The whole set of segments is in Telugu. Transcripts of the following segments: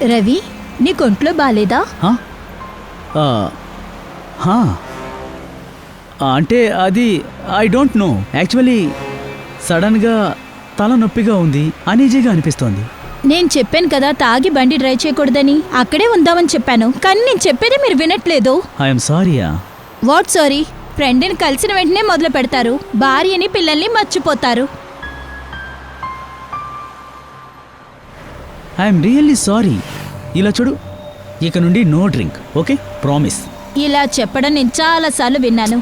రవి, నీకు ఒంట్లో బాలేదా? అంటే అది ఐ డోంట్ నో. యాక్చువల్లీ సడన్గా తలనొప్పిగా ఉంది, అనీజీగా అనిపిస్తోంది. నేను చెప్పాను కదా తాగి బండి డ్రైవ్ చేయకూడదని. అక్కడే ఉందామని చెప్పాను, కానీ నేను చెప్పేది మీరు వినట్లేదు. ఐఎమ్ సారీయా. What sorry? ఫ్రెండ్ని కలిసిన వెంటనే మొదలు పెడతారు, భార్యని పిల్లల్ని మర్చిపోతారు. I'm really sorry. ఇలా చూడు, ఇక నుండి నో డ్రింక్, ఓకే? ప్రామిస్. ఇలా చెప్పడం నేను చాలాసార్లు విన్నాను.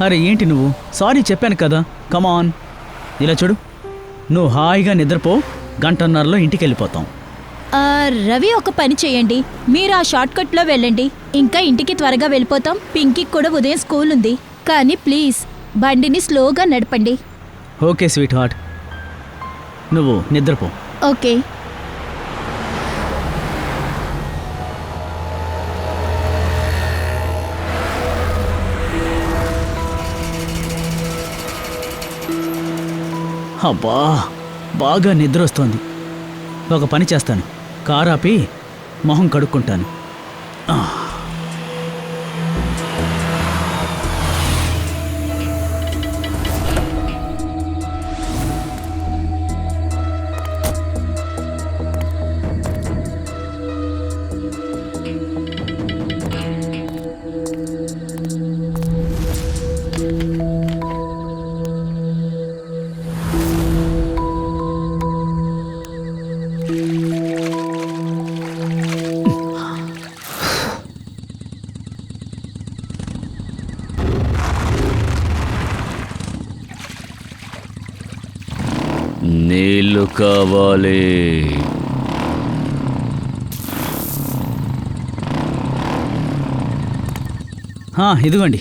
అరే ఏంటి నువ్వు? సారీ చెప్పాను కదా, కమాన్. ఇలా చూడు, నువ్వు హాయిగా నిద్రపో, గంటన్నరలో ఇంటికి వెళ్ళిపోతాం. రవి, ఒక పని చేయండి, మీరు ఆ షార్ట్ కట్లో వెళ్ళండి, ఇంకా ఇంటికి త్వరగా వెళ్ళిపోతాం. పింకీకి కూడా ఉదయం స్కూల్ ఉంది, కానీ ప్లీజ్ బండిని స్లోగా నడపండి. ఓకే స్వీట్ హార్ట్, నువ్వు నిద్రపో. ఓకే. అబ్బా, బాగా నిద్ర వస్తోంది. ఒక పని చేస్తాను, కారు ఆపి మొహం కడుక్కుంటాను. నీళ్ళు కావాలి. ఇదిగోండి.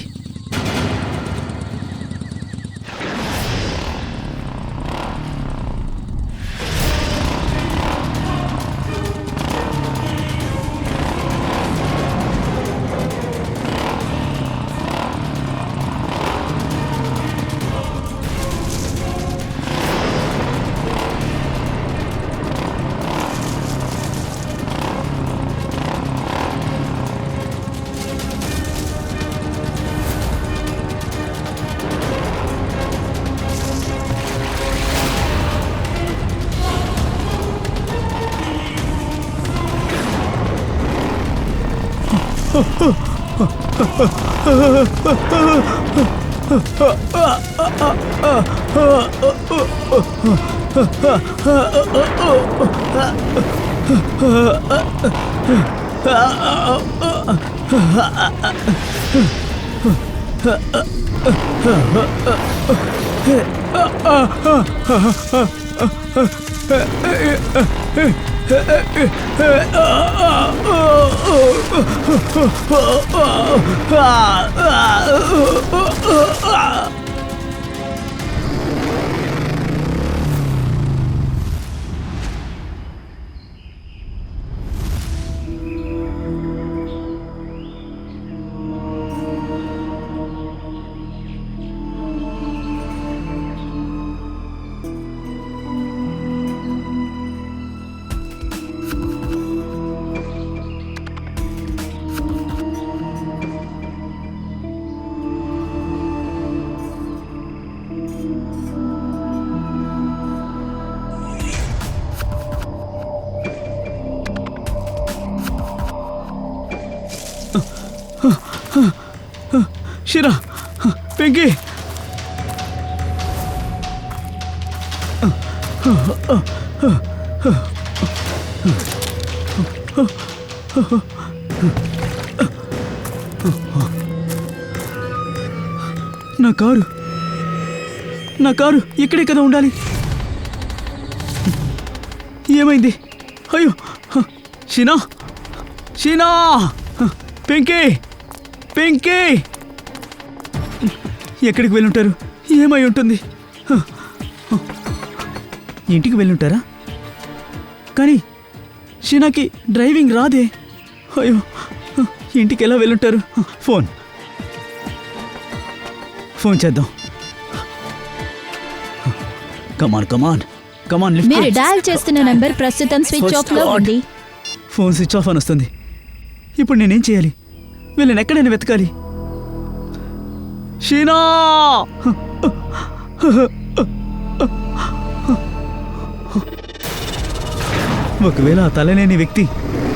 షిరా, పింకీ, నా కారు ఇక్కడే కదా ఉండాలి. ఏమైంది? అయ్యో, షీనా, పింకీ, ఎక్కడికి వెళ్ళుంటారు? ఏమై ఉంటుంది? ఇంటికి వెళ్ళుంటారా? కానీ షీనాకి డ్రైవింగ్ రాదే. అయ్యో, ఇంటికి ఎలా వెళ్ళుంటారు? ఫోన్ చేద్దాం. కమాన్, మీరు డయల్ చేస్తున్న నంబర్ ప్రస్తుతం స్విచ్ ఆఫ్ లో ఉంది. ఫోన్ స్విచ్ ఆఫ్ అని వస్తుంది. ఇప్పుడు నేనేం చేయాలి? వీళ్ళని ఎక్కడైనా వెతకాలి. షీనా! ఒకవేళ ఆ తలలేని వ్యక్తి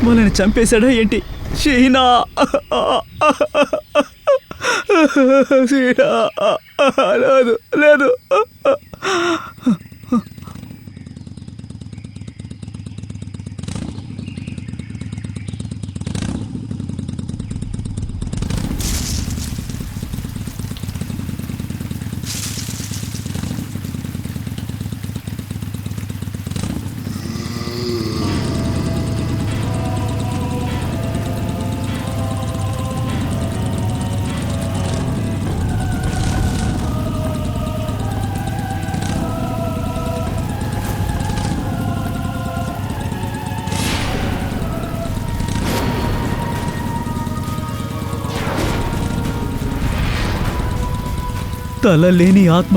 వాళ్ళని చంపేశాడా ఏంటి? షీనా! షీనా! లేదు లేదు. తల లేని ఆత్మ.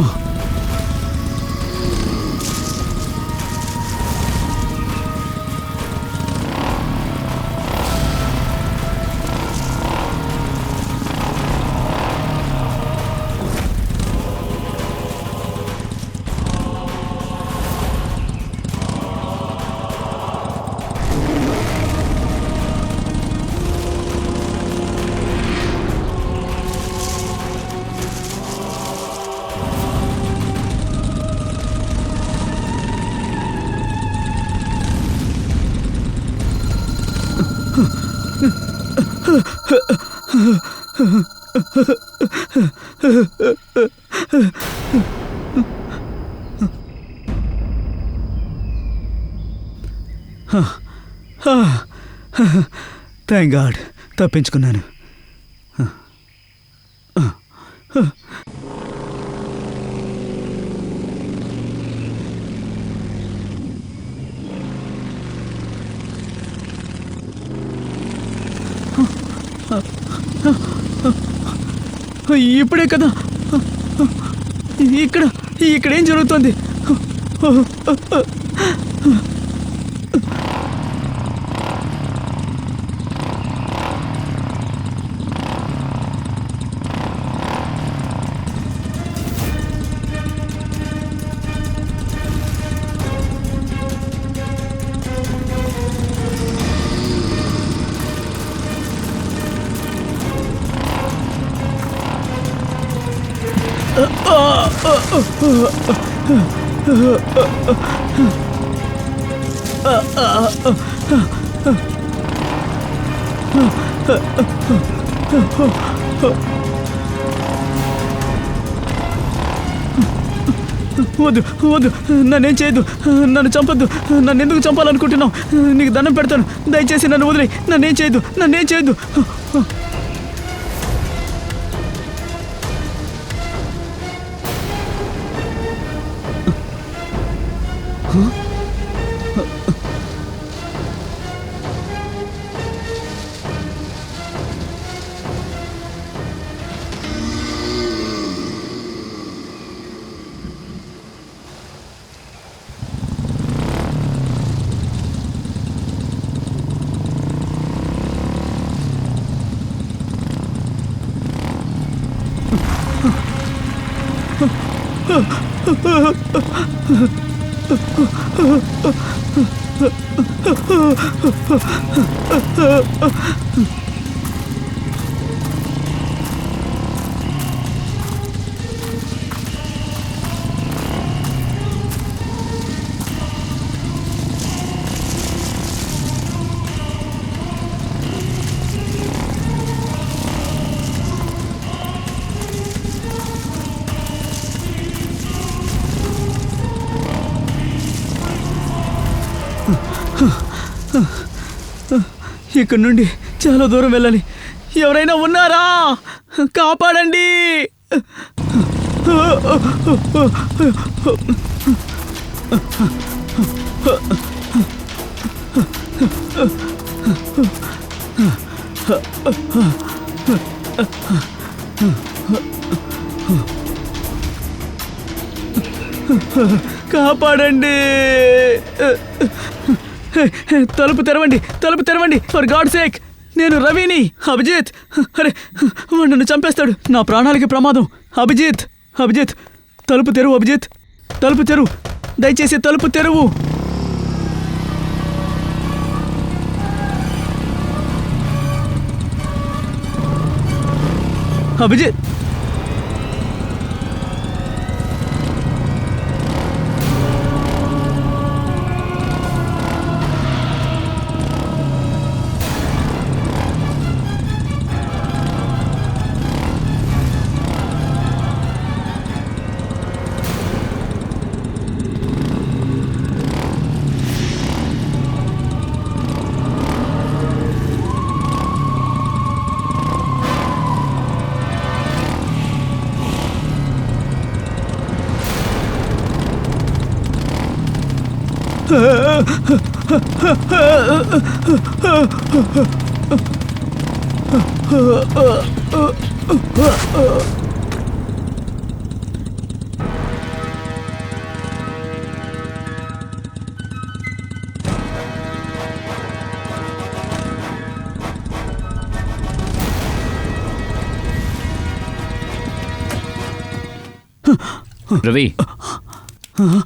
థ్యాంక్ గాడ్, తప్పించుకున్నాను. ఇప్పుడే కదా ఇక్కడేం జరుగుతుంది? వద్దు వద్దు, నన్నేం చేయొద్దు, నన్ను చంపొద్దు. నన్ను ఎందుకు చంపాలనుకుంటున్నావు? నీకు దండం పెడతాను, దయచేసి నన్ను వదిలేయ్. నన్నేం చేయొద్దు. ఇక్కడి నుండి చాలా దూరం వెళ్ళాలి. ఎవరైనా ఉన్నారా? కాపాడండి. కాపాడండి. తలుపు తెరవండి ఫర్ గాడ్ సేక్. నేను రవిని. అభిజిత్, అరే వాడు నన్ను చంపేస్తాడు. నా ప్రాణాలకి ప్రమాదం. అభిజిత్, తలుపు తెరువు. అభిజిత్, తలుపు తెరువు, దయచేసి తలుపు తెరువు. అభిజిత్, రవి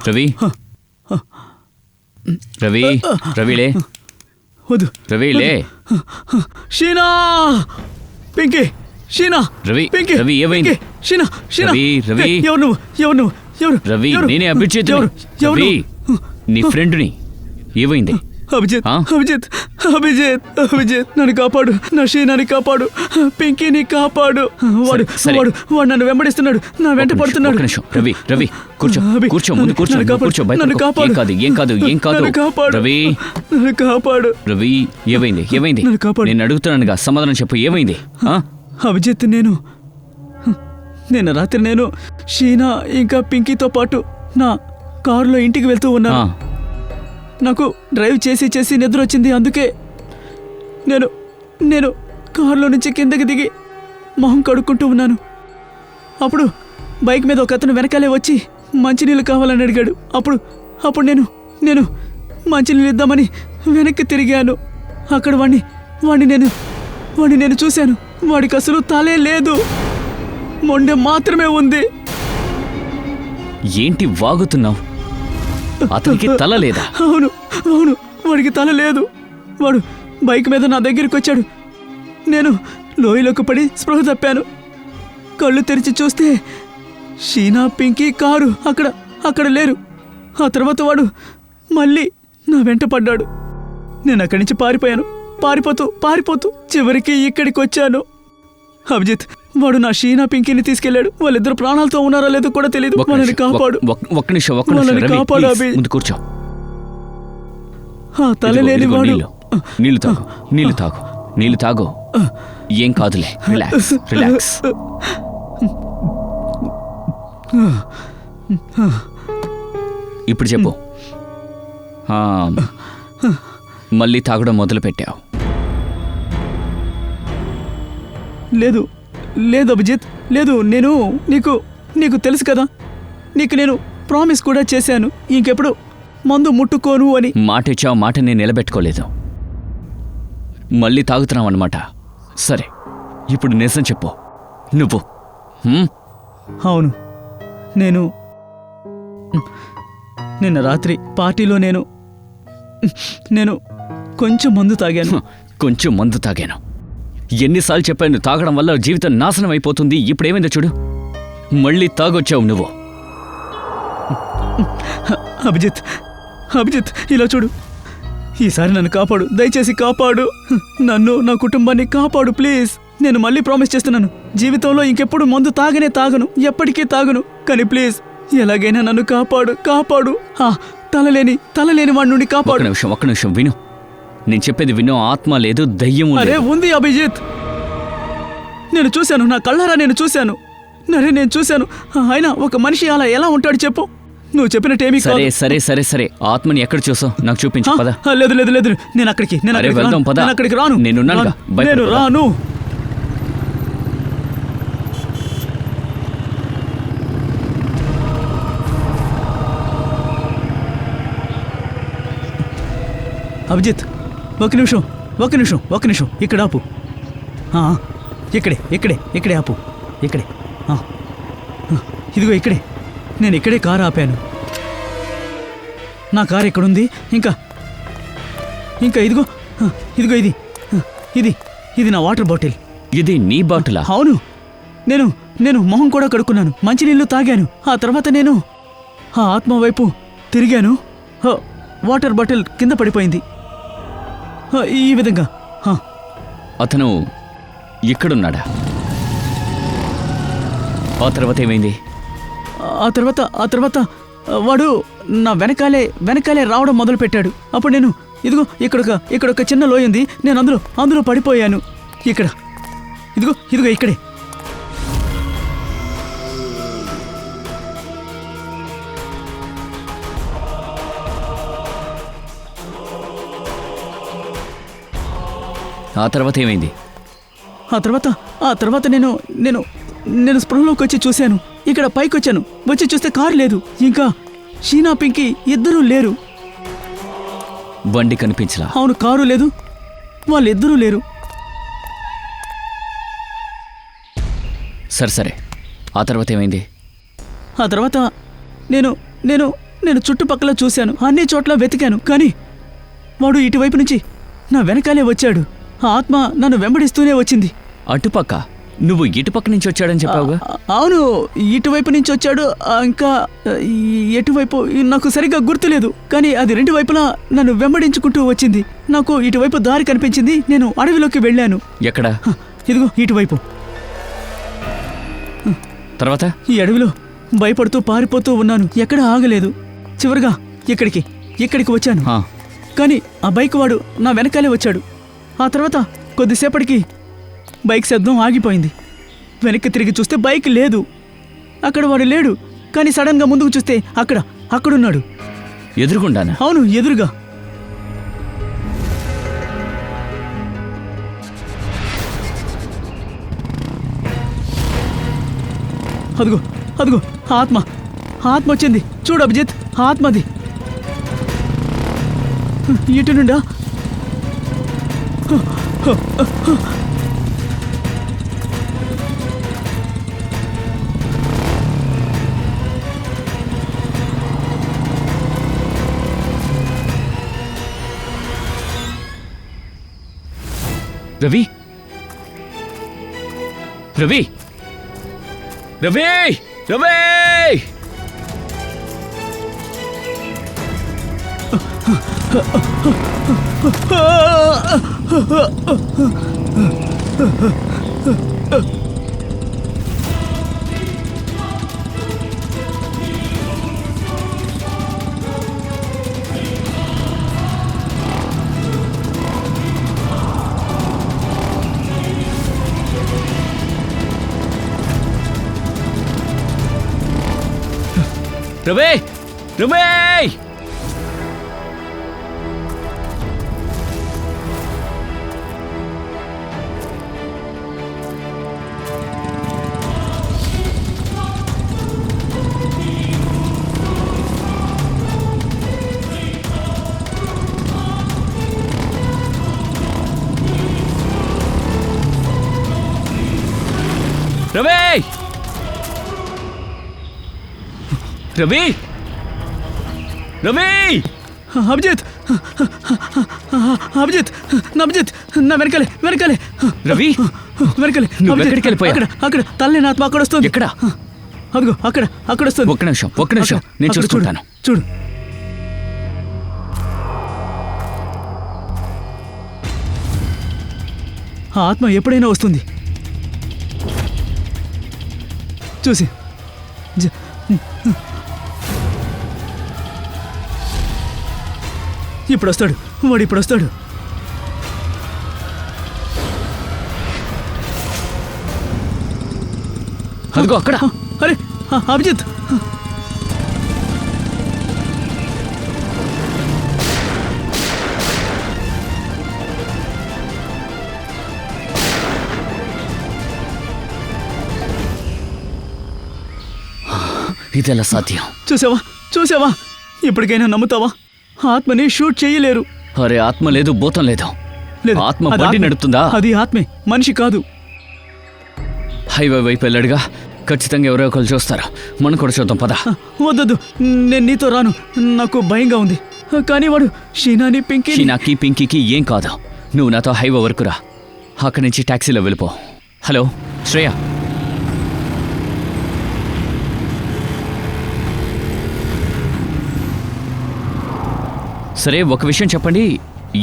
రవి రవి రవిలే వద్దు. రవిలే. షీనా, పింకీ, షీనా, రవి, పింకీ, రవి ఏమైంది? షీనా, రవి, రవి. ఎవరు నువ్వు? రవి, నేనే అభిజిత్. రవి, నీ ఫ్రెండ్ని. ఏమైంది? అభిజిత్, నన్ను కాపాడు. నా షీనాని కాపాడు. పింకీని కాపాడు. వాడు నన్ను వెంబడిస్తున్నాడు. నా వెంట పడుతున్నాడు. రవి కూర్చో ముందు కూర్చో. ఏం కాదు. రవి, నన్ను కాపాడు. రవి, ఏమైంది? నేను అడుగుతున్నానుగా, సమాధానం చెప్పు. ఏమైంది? అభిజిత్, నిన్న రాత్రి నేను షీనా ఇంకా పింకీతో పాటు నా కారులో ఇంటికి వెళ్తూ ఉన్నాను. నాకు డ్రైవ్ చేసి నిద్ర వచ్చింది. అందుకే నేను కారులో నుంచి కిందకి దిగి మొహం కడుక్కుంటూ ఉన్నాను. అప్పుడు బైక్ మీద ఒక అతను వెనకాలే వచ్చి మంచినీళ్ళు కావాలని అడిగాడు. అప్పుడు నేను మంచినీళ్ళు ఇద్దామని వెనక్కి తిరిగాను. అక్కడ వాడిని నేను చూశాను. వాడికి అసలు తలే లేదు, మొండె మాత్రమే ఉంది. ఏంటి వాగుతున్నావు? అతనికి తల లేదా? అవును, వాడికి తల లేదు. వాడు బైక్ మీద నా దగ్గరికి వచ్చాడు. నేను లోయలోకి పడి స్పృహ తప్పాను. కళ్ళు తెరిచి చూస్తే షీనా, పింకీ కారు అక్కడ లేరు. ఆ తర్వాత వాడు మళ్ళీ నా వెంట పడ్డాడు. నేను అక్కడి నుంచి పారిపోయాను. పారిపోతూ చివరికి ఇక్కడికి వచ్చాను. అభిజిత్, వాడు నా షీనా, పింకీని తీసుకెళ్లాడు. వాళ్ళిద్దరు ప్రాణాలతో ఉన్నారో లేదో కూడా తెలియదు. వాళ్ళని కాపాడు. ఒక్క నిమిషం కాపాడు. ముందు కూర్చో. ఆ తలలేని వాడు. నీళ్లు తాగు. ఏం కాదులే. రిలాక్స్. ఇప్పుడు చెప్పు, మళ్ళీ తాగడం మొదలు పెట్టావు? లేదు అభిజిత్, లేదు. నీకు తెలుసు కదా, నేను ప్రామిస్ కూడా చేశాను, ఇంకెప్పుడు మందు ముట్టుకోను అని. మాట ఇచ్చావు, మాట నేను నిలబెట్టుకోలేదు. మళ్ళీ తాగుతున్నావు అన్నమాట. సరే, ఇప్పుడు నిజం చెప్పు. నువ్వు అవును, నిన్న రాత్రి పార్టీలో నేను కొంచెం మందు తాగాను. ఎన్నిసార్లు చెప్పాను, తాగడం వల్ల జీవితం నాశనం అయిపోతుంది. ఇప్పుడేమైందో చూడు, మళ్ళీ తాగొచ్చావు నువ్వు. అభిజిత్, ఇలా చూడు. ఈసారి నన్ను కాపాడు, దయచేసి కాపాడు. నన్ను, నా కుటుంబాన్ని కాపాడు ప్లీజ్. నేను మళ్ళీ ప్రామిస్ చేస్తున్నాను, జీవితంలో ఇంకెప్పుడు మందు తాగను, ఎప్పటికీ తాగను. కానీ ప్లీజ్, ఎలాగైనా నన్ను కాపాడు. తలలేని వాడి నుండి కాపాడు. ఒక్క నిమిషం విను. నేను చెప్పేది విను. ఆత్మ లేదు, దయ్యం ఉంది అభిజిత్. నేను చూశాను, నా కళ్ళారా నేను చూశాను. నేను చూశాను. అయినా ఒక మనిషి అలా ఎలా ఉంటాడు చెప్పు? నువ్వు చెప్పినట్టేమీ కాదు. సరే. ఆత్మని ఎక్కడ చూసావు? నాకు చూపించు. పద. లేదు. నేను అక్కడికి రాను. నేను రాను. అభిజిత్, ఒక నిమిషం ఇక్కడ ఆపు. ఇక్కడే ఆపు. ఇక్కడే. ఇదిగో ఇక్కడే. నేను ఇక్కడే కారు ఆపాను. నా కారు ఎక్కడుంది? ఇంకా ఇదిగో ఇది నా వాటర్ బాటిల్. ఇది నీ బాటిలా? అవును. నేను మొహం కూడా కడుక్కున్నాను, మంచినీళ్ళు తాగాను. ఆ తర్వాత నేను ఆ ఆత్మ వైపు తిరిగాను. వాటర్ బాటిల్ కింద పడిపోయింది. ఈ విధంగా. అతను ఇక్కడున్నాడా? ఆ తర్వాత ఏమైంది? ఆ తర్వాత వాడు నా వెనకాలే రావడం మొదలుపెట్టాడు. అప్పుడు నేను ఇదిగో ఇక్కడొక చిన్న లోయ ఉంది, నేను అందులో పడిపోయాను. ఇదిగో ఇక్కడే. ఆ తర్వాత ఏమైంది? ఆ తర్వాత నేను స్పృహలోకి వచ్చి చూశాను. ఇక్కడ పైకి వచ్చి చూస్తే కారు లేదు, ఇంకా షీనా పింకీ ఇద్దరూ లేరు. బండి కనిపించలా? అవును, కారు లేదు, వాళ్ళిద్దరూ లేరు. సరే ఆ తర్వాత ఏమైంది? ఆ తర్వాత నేను చుట్టుపక్కల చూశాను, అన్ని చోట్ల వెతికాను, కానీ వాడు ఇటువైపు నుంచి నా వెనకాలే వచ్చాడు. ఆ ఆత్మ నన్ను వెంబడిస్తూనే వచ్చింది. అటుపక్క? నువ్వు ఇటుపక్క నుంచి వచ్చాడని చెప్పావుగా? అవును, ఇటువైపు నుంచి వచ్చాడు. ఇంకా ఎటువైపు నాకు సరిగ్గా గుర్తులేదు, కానీ అది రెండు వైపులా నన్ను వెంబడించుకుంటూ వచ్చింది. నాకు ఇటువైపు దారి కనిపించింది, నేను అడవిలోకి వెళ్ళాను. ఎక్కడ? ఇదిగో ఇటువైపు. తర్వాత? ఈ అడవిలో భయపడుతూ పారిపోతూ ఉన్నాను, ఎక్కడ ఆగలేదు. చివరిగా ఇక్కడికి వచ్చాను. కానీ ఆ బైక్ వాడు నా వెనకాలే వచ్చాడు. ఆ తర్వాత కొద్దిసేపటికి బైక్ శబ్దం ఆగిపోయింది. వెనక్కి తిరిగి చూస్తే బైక్ లేదు, అక్కడ వాడు లేడు. కానీ సడన్గా ముందుకు చూస్తే అక్కడున్నాడు. ఎదురుగుండానా? అవును, ఎదురుగా. అదిగో ఆత్మ వచ్చింది. చూడు అభిజిత్, ఆత్మది. ఇటు నుండా. రవి రవి రవి రవి రవి రవి రవి రవి రవి అభిజిత్ నా వెనకాలే రవి వెనకాలే. నువ్వు ఎక్కడికి వెళ్ళిపోయావు? అక్కడ తల్లి ఆత్మ అక్కడ వస్తుంది. ఎక్కడ? అదిగో అక్కడ వస్తుంది. ఒక్క నిమిషం నేను చూసుకుంటాను. చూడు. ఆ ఆత్మ ఎప్పుడైనా వస్తుంది. చూసి ఇప్పుడు వస్తాడు. అదిగో అక్కడ. అరే అభిజిత్, ఇదెలా సాధ్యం? చూసావా ఇప్పటికైనా నమ్ముతావా? ఆత్మని షూట్ చేయలేరు. అరే ఆత్మ లేదు, భూతం లేదు. లేదు, ఆత్మ అది బండి ఆత్మే. నడుపుతుందా? అది ఆత్మే, మనిషి కాదు. హైవే వైపు వెళ్ళాడుగా, ఖచ్చితంగా ఎవరో ఒకరు చూస్తారా. మనం కూడా చూద్దాం పద. వద్దొద్దు, నేను నీతో రాను. నాకు భయంగా ఉంది. కానీ వాడు షీనాని పింకీ షీనాకి పింకీకి ఏం కాదు. నువ్వు నాతో హైవే వరకు రా, అక్కడి నుంచి ట్యాక్సీలో వెళ్ళిపో. హలో శ్రేయ, సరే ఒక విషయం చెప్పండి,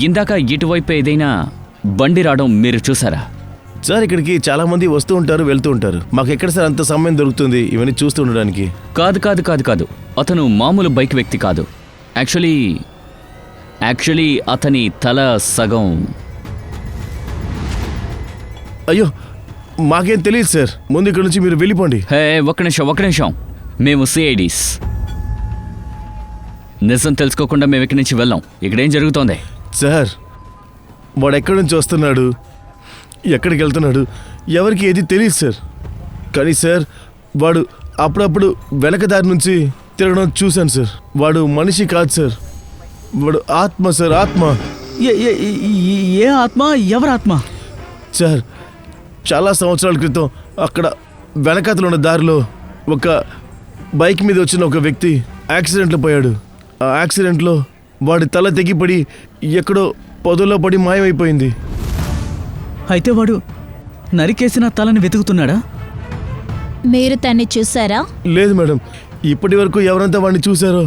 ఇందాక ఇటువైపు ఏదైనా బండి రావడం మీరు చూసారా? సార్ ఇక్కడికి చాలా మంది వస్తూ ఉంటారు, వెళ్తూ ఉంటారు. మాకు ఎక్కడ సార్ అంత సమయం దొరుకుతుంది ఇవన్నీ చూస్తూ ఉండడానికి? కాదు కాదు కాదు కాదు, అతను మామూలు బైక్ వ్యక్తి కాదు. యాక్చువల్లీ అతని తల సగం. అయ్యో, మాకేం తెలియదు సార్. ముందు ఇక్కడ నుంచి మీరు వెళ్ళిపోండి. హే ఒక్క నిమిషం, మేము సిఐడీస్. నిజం తెలుసుకోకుండా మేము ఇక్కడి నుంచి వెళ్ళాం. ఇక్కడేం జరుగుతోంది? సార్ వాడు ఎక్కడి నుంచి వస్తున్నాడు, ఎక్కడికి వెళ్తున్నాడు, ఎవరికి ఏది తెలియదు సార్. కానీ సార్ వాడు అప్పుడప్పుడు వెనక దారి నుంచి తిరగడం చూశాను సార్. వాడు మనిషి కాదు సార్, వాడు ఆత్మ సార్, ఆత్మ. ఏ ఆత్మ? ఎవరు ఆత్మ? సార్ చాలా సంవత్సరాల క్రితం అక్కడ వెనకాతలు ఉన్న దారిలో ఒక బైక్ మీద వచ్చిన ఒక వ్యక్తి యాక్సిడెంట్లో పోయాడు. ఆ యాక్సిడెంట్లో వాడి తల తెగిపడి ఎక్కడో పొదల్లో పడి మాయమైపోయింది. అయితే వాడు నరికేసిన తలని వెతుకుతున్నాడా? మీరు తన్ని చూసారా? లేదు మేడం, ఇప్పటి వరకు ఎవరంతా వాడిని చూశారో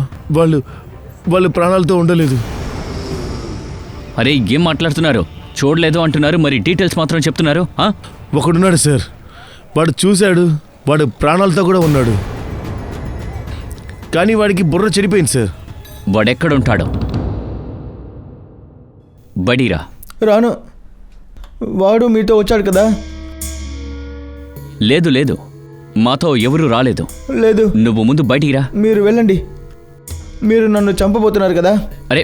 వాళ్ళు ప్రాణాలతో ఉండలేదు. అరే ఏం మాట్లాడుతున్నారు? చూడలేదు అంటున్నారు, మరి డీటెయిల్స్ మాత్రం చెప్తున్నారు. ఒకడున్నాడు సార్, వాడు చూశాడు, వాడు ప్రాణాలతో కూడా ఉన్నాడు. కానీ వాడికి బుర్ర చెడిపోయింది సార్. వాడెక్కడుంటాడు? బడీరా. రాను. వాడు మీతో వచ్చాడు కదా? లేదు, మాతో ఎవరూ రాలేదు. లేదు. నువ్వు ముందు బయటికి రా. మీరు వెళ్ళండి. మీరు నన్ను చంపబోతున్నారు కదా? అరే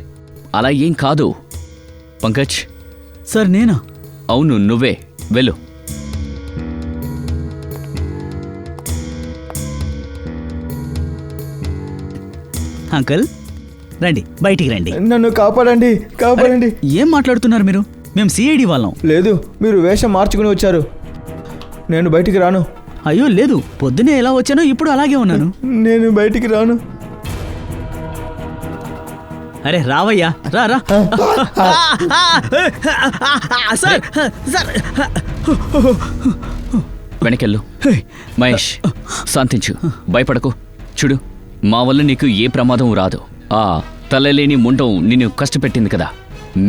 అలా ఏం కాదు పంకజ్. సార్ నేనా? అవును నువ్వే, వెళ్ళు. అంకుల్ రండి, బయటికి రండి. నన్ను కాపాడండి, కాపాడండి. ఏం మాట్లాడుతున్నారు మీరు? మేము సిఐడి వాళ్ళం. లేదు, మీరు వేషం మార్చుకుని వచ్చారు. నేను బయటికి రాను. అయ్యో లేదు, పొద్దునే ఎలా వచ్చానో ఇప్పుడు అలాగే ఉన్నాను. నేను బయటికి రాను. అరే రావయ్యా, రా రా. సార్ సార్, వెనకెళ్ళు. మహేష్ శాంతించు, భయపడకు. చూడు, మా వల్ల నీకు ఏ ప్రమాదం రాదు. ఆ తలలేని ముండం నిన్ను కష్టపెట్టింది కదా,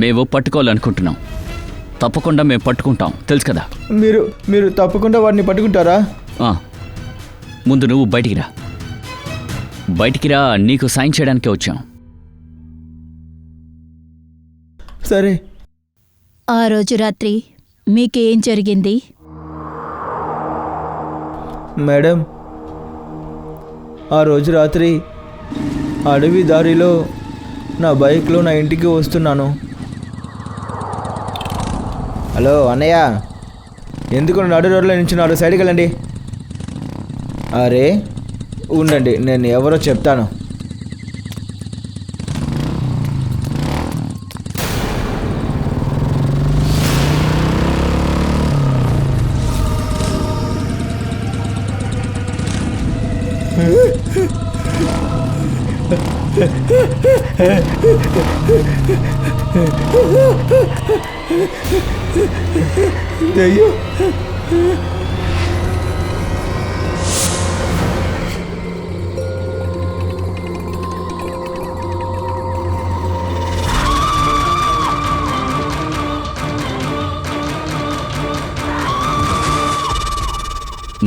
మేము పట్టుకోవాలనుకుంటున్నాం. తప్పకుండా మేము పట్టుకుంటాం, తెలుసు కదా. మీరు తప్పకుండా వాడిని పట్టుకుంటారా? ముందు నువ్వు బయటికి రా, నీకు సాయం చేయడానికే వచ్చాం. సరే. ఆ రోజు రాత్రి మీకేం జరిగింది? మేడం, ఆ రోజు రాత్రి అడవి దారిలో నా బైక్లో నా ఇంటికి వస్తున్నాను. హలో అన్నయ్య, ఎందుకు నడు రోడ్లో నించున్నారు? సైడ్కి వెళ్ళండి. అరే ఉండండి, నేను ఎవరో చెప్తాను. దెయ్యం.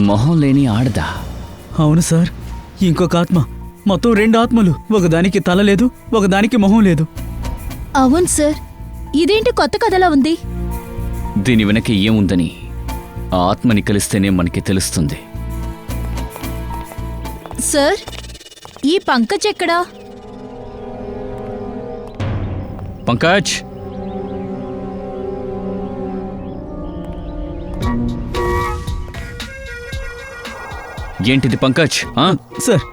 మొహం లేని ఆడదా? అవును సార్, ఇంకొక ఆత్మ. మొత్తం 2 ఆత్మలు. ఒకదానికి తల లేదు, ఒకదానికి మొహం లేదు. అవును సార్, ఇదేంటి కొత్త కథలా ఉంది? దీని వెనక ఏముందని ఆ ఆత్మని కలిస్తేనే మనకి తెలుస్తుంది. సార్, ఈ పంకజ్ ఎక్కడా? పంకజ్, ఏంటిది పంకజ్? సార్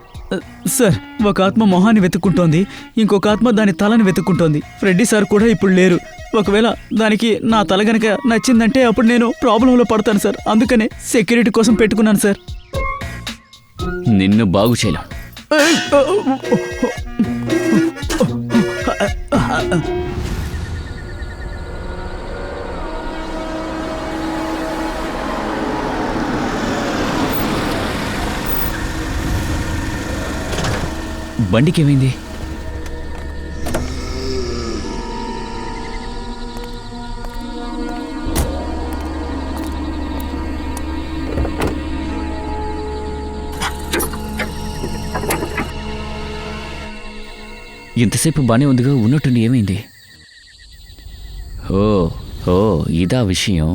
సార్, ఒక ఆత్మ మొహాన్ని వెతుక్కుంటోంది, ఇంకొక ఆత్మ దాని తలని వెతుక్కుంటోంది. ఫ్రెడ్డీ సార్ కూడా ఇప్పుడు లేరు. ఒకవేళ దానికి నా తల గనక నచ్చిందంటే అప్పుడు నేను ప్రాబ్లంలో పడతాను సార్. అందుకనే సెక్యూరిటీ కోసం పెట్టుకున్నాను సార్. నిన్ను బాగు చేయలేం. బండికి ఏమైంది? ఇంతసేపు బానే ఉందిగా, ఉన్నట్టుండి ఏమైంది? ఓ ఓ ఇదా విషయం.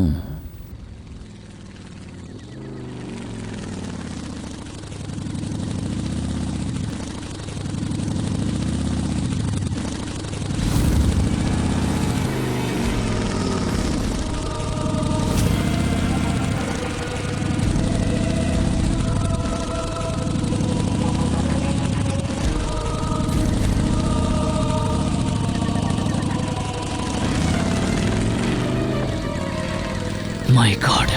మై గాడ్,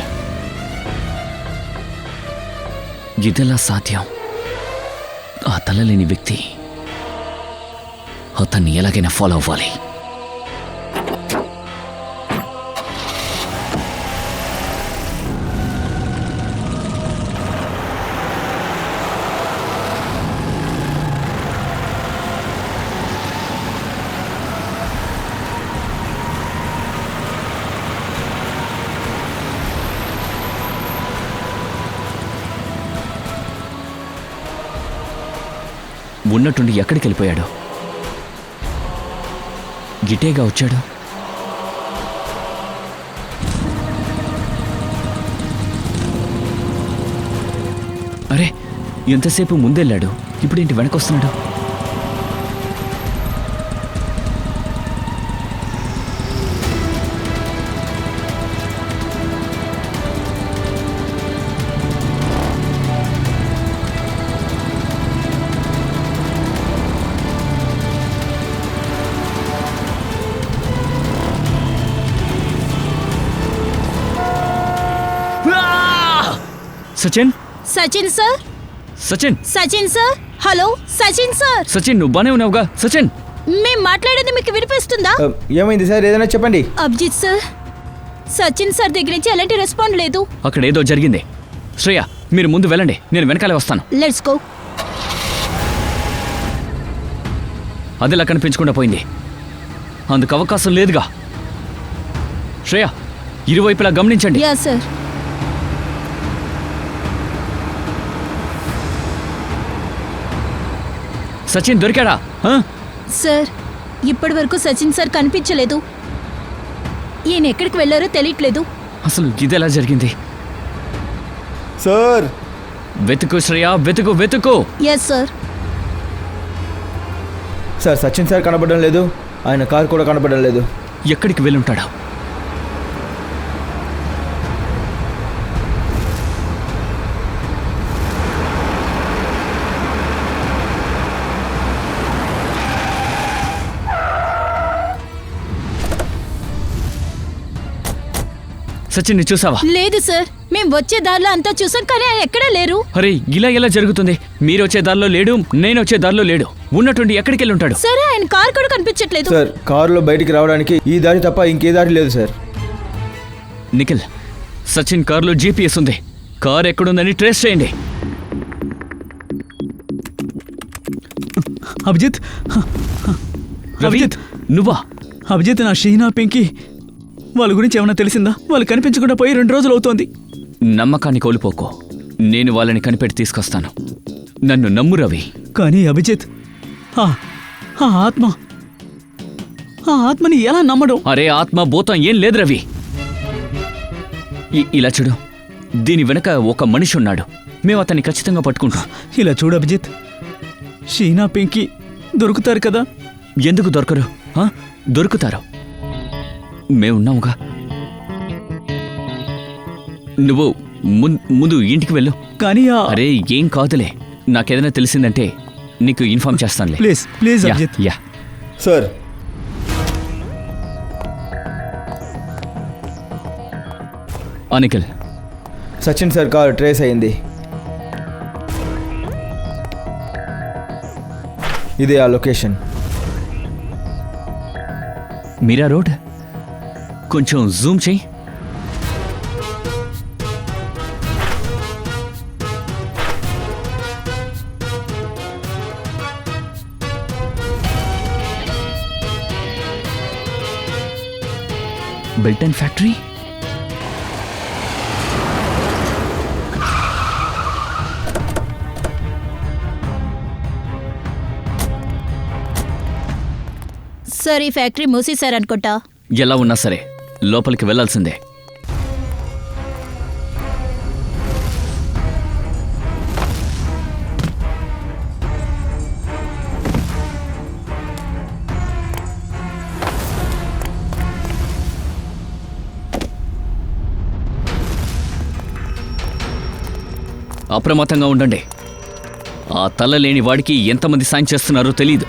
ఇదెలా సాధ్యం? ఆ తలలేని వ్యక్తి, అతన్ని ఎలాగైనా ఫాలో అవ్వాలి. ఉన్నట్టుండి ఎక్కడికి వెళ్ళిపోయాడు? గిటేగా వచ్చాడు. అరే, ఎంతసేపు ముందెళ్ళాడు, ఇప్పుడేంటి వెనకొస్తున్నాడు? Sachin, Sachin sir, Sachin, Sachin sir, hello Sachin sir. Sachin, నువ్వు బానే ఉన్నావుగా? సచిన్, మేం మాట్లాడేది మీకు వినిపిస్తుందా? ఏమైంది సార్? ఏదైనా చెప్పండి. అభిజిత్ సార్, సచిన్ సార్ దగ్గర నుంచి ఎలాంటి రెస్పాండ్ లేదు. అక్కడ ఏదో జరిగింది. శ్రేయ, మీరు ముందు వెళ్ళండి, నేను వెనకాలే వస్తాను. Let's go. అదిలా కనిపించకుండా పోయింది, అందుకు అవకాశం లేదుగా. శ్రేయ, ఇరువైపులా గమనించండి. Yeah sir. సచిన్ దొరికాడా? సార్, ఇప్పటి వరకు సచిన్ సార్ కనిపించలేదు. ఈయన ఎక్కడికి వెళ్ళారో తెలియట్లేదు. అసలు ఇదెలా జరిగింది? సార్, వెతుకు శ్రేయ, వెతుకు వెతుకు. Yes sir. Sir, Sachin sir కనపడడం లేదు, ఆయన కారు కూడా కనపడడం లేదు. ఎక్కడికి వెళ్ళుంటాడా? సచిన్, ని చూసావా? లేదు సార్, మేము వచ్చే దారిలో అంతా చూసాం, కానీ ఆయన ఎక్కడా లేరు. అరే, ఇలా ఎలా జరుగుతుంది? మీరు వచ్చే దారిలో లేడు, నేను వచ్చే దారిలో లేడు. ఉన్నట్టుండి ఎక్కడికి వెళ్ళి ఉంటాడు? సరే, ఆయన కార్ కూడా కనిపించట్లేదు. సార్, కారులో బయటికి రావడానికి ఈ దారి తప్ప ఇంకే దారి లేదు సార్. నిఖిల్, సచిన్ కారులో జీపీఎస్ ఉంది. కార్ ఎక్కడుందని ట్రేస్ చేయండి. అభిజిత్, రవి, అభిజిత్, నువ్వా? అభిజిత్, నా షీనా పింకీ వాళ్ళ గురించి ఏమైనా తెలిసిందా? వాళ్ళు కనిపించకుండా పోయి 2 రోజులు అవుతోంది. నమ్మకాన్ని కోల్పోకో, నేను వాళ్ళని కనిపెట్టి తీసుకొస్తాను. నన్ను నమ్ము రవి. కానీ అభిజిత్, ఆ ఆత్మని ఎలా నమ్మడం? అరే, ఆత్మ భూతం ఏం లేదు రవి. ఇలా చూడు, దీని వెనక ఒక మనిషి ఉన్నాడు. మేము అతన్ని ఖచ్చితంగా పట్టుకుంటాం. ఇలా చూడు అభిజిత్, షీనా పింకీ దొరుకుతారు కదా? ఎందుకు దొరకరు? దొరుకుతారు, మేమున్నాముగా. నువ్వు ముందు ఇంటికి వెళ్ళు. కానీ అరే, ఏం కాదులే, నాకేదైనా తెలిసిందంటే నీకు ఇన్ఫార్మ్ చేస్తానులే. Please please yeah, Abhijit. Yeah. Sir, Nikhil, Sachin sir call trace అయింది. ఇదే ఆ లొకేషన్. మీరా రోడ్ కొంచెం జూమ్ చేయి. Belton factory. సార్ ఈ ఫ్యాక్టరీ మూసేశారనుకుంటా. ఎలా ఉన్నా సరే లోపలికి వెళ్ళాల్సిందే. అప్రమత్తంగా ఉండండి. ఆ తల లేని వాడికి ఎంతమంది సాయం చేస్తున్నారో తెలీదు.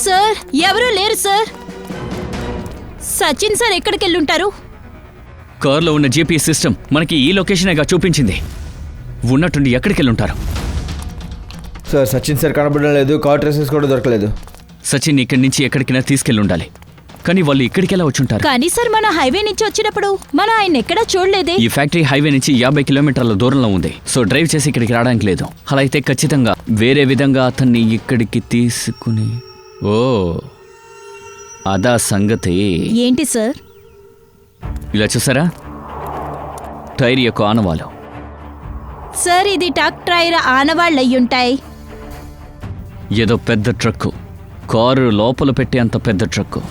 సార్ ఎవరూ లేరు సార్. సచిన్ సార్ ఎక్కడికి వెళ్ళుంటారు? కారులో ఉన్న జీపీఎస్ సిస్టమ్ మనకి ఈ లొకేషనేగా చూపించింది. ఉన్నట్టుండి ఎక్కడికి వెళ్ళుంటారు? సార్, సచిన్ సార్ కనపడడం లేదు, కార్ ట్రేసెస్ కూడా దొరకలేదు. సచిన్ ఇక్కడి నుంచి ఎక్కడికైనా తీసుకెళ్ళి ఉండాలి. కానీ వాళ్ళు ఇక్కడికి ఎలా వచ్చుంటారు? కానీ సార్ మన హైవే నుంచి వచ్చినప్పుడు మనం ఆయన ఎక్కడా చూడలేదే. ఈ ఫ్యాక్టరీ హైవే నుంచి 50 కిలోమీటర్ల దూరంలో ఉంది. సో డ్రైవ్ చేసి ఇక్కడికి రావడానికి లేదు. అలా అయితే ఖచ్చితంగా వేరే విధంగా అతన్ని ఇక్కడికి తీసుకుని. ఓ అదా సంగతి. ఏంటి సార్? ఇలా చూసారా, టైర్ యొక్క ఆనవాలు. సార్ ఇది టక్ టైర్ ఆనవాళ్ళయ్యుంటాయి. ఏదో పెద్ద ట్రక్కు, కారు లోపల పెట్టే అంత పెద్ద ట్రక్కు.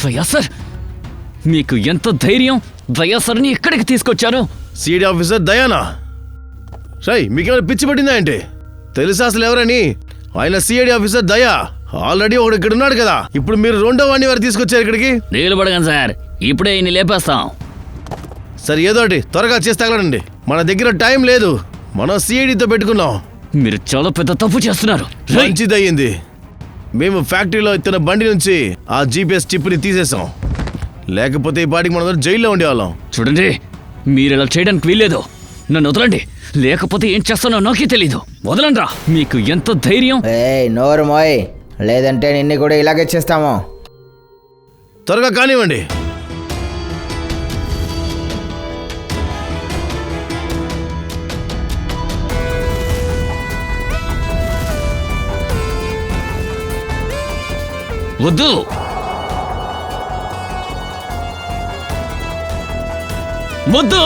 దయాసర్, మీకు ఎంత ధైర్యం? దయాసర్ని ఇక్కడికి తీసుకొచ్చారు. CID officer దయానా? రై, మీకేమైనా పిచ్చి పట్టిందా ఏంటి? తెలుసా అసలు ఎవరని? ఆయన సిఐడి ఆఫీసర్ దయా. ఆల్రెడీ ఒకడు ఇక్కడ ఉన్నాడు కదా, ఇప్పుడు మీరు రెండో వాడిని వారు తీసుకొచ్చారు ఇక్కడికి. నిలబడగాను సార్, ఇప్పుడే ఈయన్ని లేపేస్తాం. సరే, ఏదో ఒకటి త్వరగా చేసి తగలండి. మన దగ్గర టైం లేదు, మనం సిఐడితో పెట్టుకున్నాం. మీరు చాలా పెద్ద తప్పు చేస్తున్నారు. రేయ్! మంచిదయ్యింది, మేము ఫ్యాక్టరీలో ఇతన బండి నుంచి ఆ జీపీఎస్ చిప్ని తీసేసాం. లేకపోతే ఈ పాటికి మనం జైల్లో ఉండేవాళ్ళం. చూడండి, మీరు ఇలా చేయడానికి వీల్లేదు. నన్ను వదలండి, లేకపోతే ఏం చేస్తానో నాకే తెలీదు. వదలండ్రా. మీకు ఎంత ధైర్యం? ఏయ్ నోరు మోయ్, లేదంటే నిన్ను కూడా ఇలాగే చేస్తాము. త్వరగా కానివ్వండి. వద్దు. వద్దు.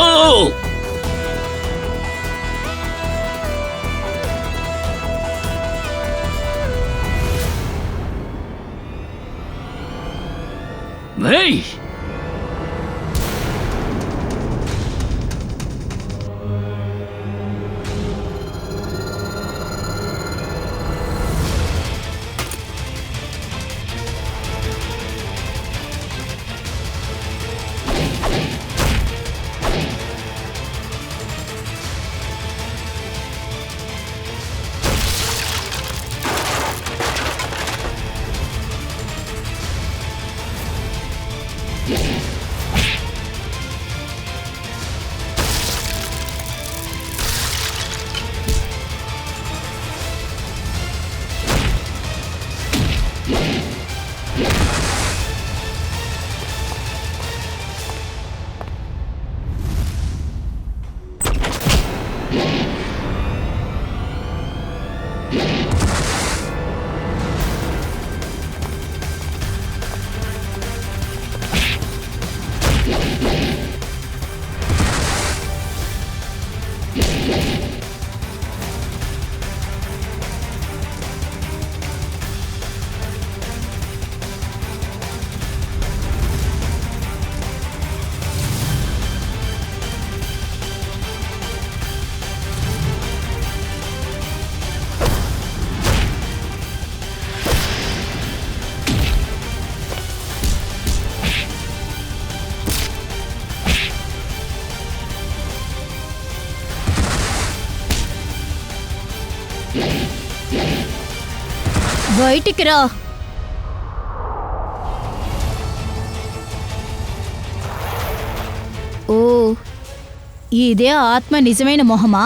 ఏయ్! బయటికి రా. ఓ, ఇదే ఆత్మ నిజమైన మొహమా?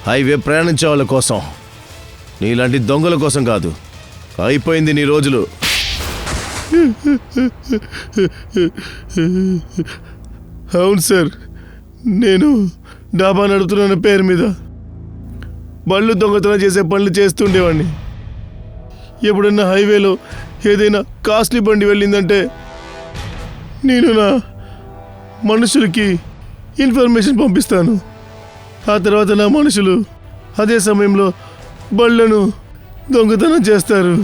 హైవే ప్రయాణించే వాళ్ళ కోసం, నీలాంటి దొంగల కోసం కాదు. అయిపోయింది నీ రోజులు. అవును సార్, నేను డాబా నడుపుతున్న పేరు మీద బళ్ళు దొంగతనం చేసే పనులు చేస్తుండేవాడిని. ఎప్పుడన్నా హైవేలో ఏదైనా కాస్ట్లీ బండి వెళ్ళిందంటే నేను నా మనుషులకి ఇన్ఫర్మేషన్ పంపిస్తాను. ఆ తర్వాత నా మనుషులు అదే సమయంలో బళ్ళను దొంగతనం చేస్తారు.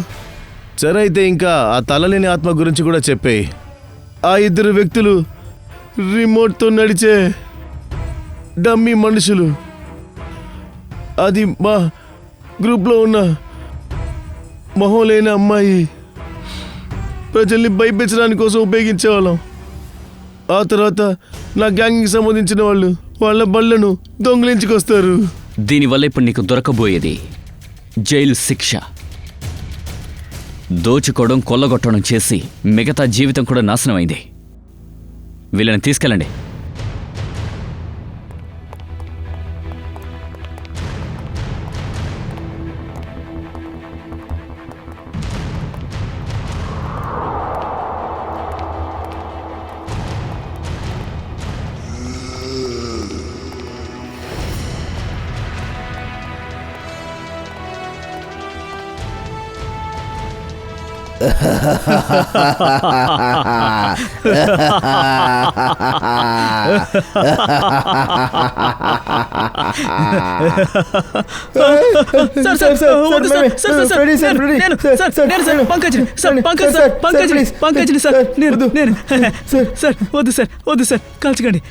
సరే, అయితే ఇంకా ఆ తలలేని ఆత్మ గురించి కూడా చెప్పేయి. ఆ ఇద్దరు వ్యక్తులు రిమోట్తో నడిచే డమ్మీ మనుషులు. అది మా గ్రూప్లో ఉన్న మొహం లేని అమ్మాయి. ప్రజల్ని భయపెట్టడానికి కోసం ఉపయోగించేవాళ్ళం. ఆ తర్వాత నా గ్యాంగ్కి సంబంధించిన వాళ్ళు వాళ్ళ బళ్ళను దొంగిలించుకొస్తారు. దీనివల్ల ఇప్పుడు నీకు దొరకబోయేది జైలు శిక్ష. దోచుకోవడం, కొల్లగొట్టడం చేసి మిగతా జీవితం కూడా నాశనమైంది. వీళ్ళని తీసుకెళ్ళండి. సార్ సార్ వద్దు సార్ సార్ సార్ సార్ నేను సార్ పంకజ్ని సార్ పంకజ్ని సార్ నేను సార్ వద్దు సార్ కాల్చకండి